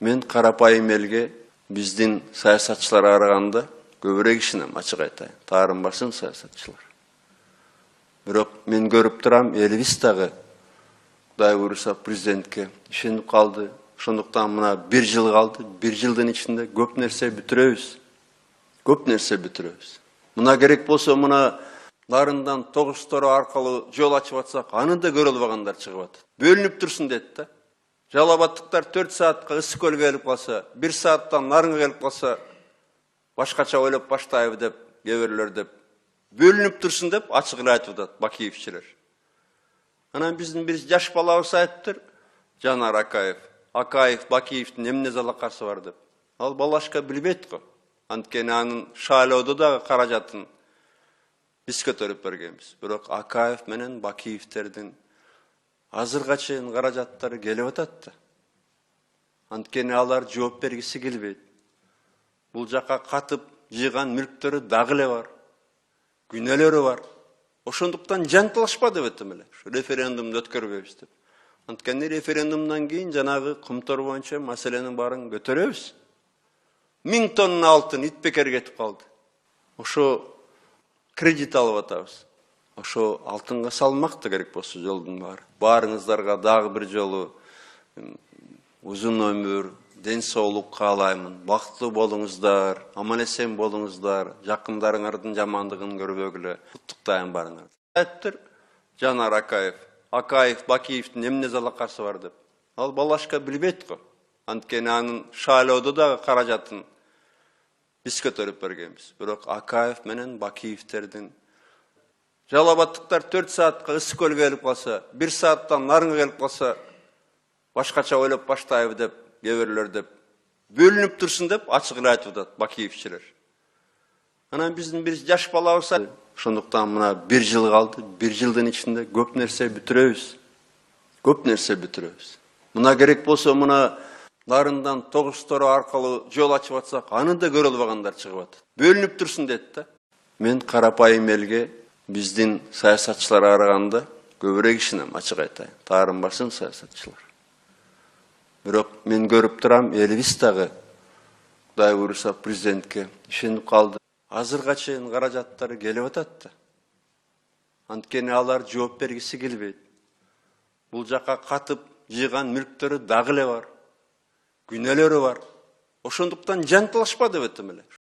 Мен карапайым элге биздин саясатчылар араганда көбүрөөк ишенем, ачык айтайын. Таарынбасын саясатчылар. Бирок мен көрүп турам, элибиз дагы Кудай буйруса президентке ишенип калды. Ошондуктан мына 1 жыл калды. 1 жылдын ичинде көп нерсе бүтүрөбүз. Мына керек болсо мына нарындан тогуштoro аркылуу жол ачып атсак, аны да көрө албагандар чыгып атат. Бөлүнүп турсун дейт да. Жалабаттыктар 4 саатка ысык көлгө келип калса, 1 сааттан нарынга келип калса, башкача ойлоп баштайбы деп, кээ-бирлер деп, бөлүнүп турсун деп ачык эле айтып атат Бакиевчилер. Анан биздин бир жаш балабыз айтыптыр, Жанар Акаев, Бакиевдин эмне залакасы бар деп. Ал балашка билбейт го. Анткени анын шайлоодо дагы каражатын биз көтөрүп бергенбиз. Бирок Акаев менен Бакиевтердин азырга чейин каражаттары келип атат да. Анткени алар жооп бергиси келбейт. Бул жака катып жыйган мүлктөрү дагы эле бар. Күнөөлөрү бар. Ошондуктан жантылашпады бетим эле. Референдумду өткөрбөйбүз деп. Анткени референдумдан кийин жанагы кумтор боюнча маселенин баарын көтөрөбүз. 1000 тонна алтын итбекер кетип калды. Ошо кредит алып атабыз. Ошо алтынга салмак да керек болсо жолдун баары. Баарыңыздарга дагы бир жолу узун өмүр, ден соолук каалаймын. Бактылуу болуңуздар, аман эсен болуңуздар, жакындарыңардын жамандыгын көрбөгүлө. Куттуктайм баарыңарды. Айттыр Жанар Акаев, Бакиевдин эмне залакасы бар деп. Ал балашка билбейт го. Анткени анын шайлоодо дагы каражатын биз көтөрүп бергенбиз. Бирок Акаев менен Бакиевтердин жалабаттыктар 4 саатка ысык көлгө келип калса, 1 сааттан нарынга келип калса, башкача ойлоп баштайбы деп, кээ-бирлер деп, бөлүнүп турсун деп ачык эле айтып атат Бакиевчилер. Анан биздин бир жаш балабыз ошондуктан мына 1 жыл калды. 1 жылдын ичинде көп нерсе бүтүрөбүз. Мына керек болсо мына нарындан тогуштoro аркылуу жол ачып атсак, аны да көрө албагандар чыгып атат. Бөлүнүп турсун дейт да. Мен карапайым элге биздин саясатчылар араганда көбүрөөк ишенем, ачык айтайын. Таарынбасын саясатчылар. Бирок мен көрүп турам, элибиз дагы Кудай буйруса президентке ишенип калды. Азырга чейин каражаттары келип атат да. Анткени алар жооп бергиси келбейт. Бул жака катып жыйган мүлктөрү дагы эле бар. Күнөөлөрү бар. Ошондуктан жантылашпады бетим эле.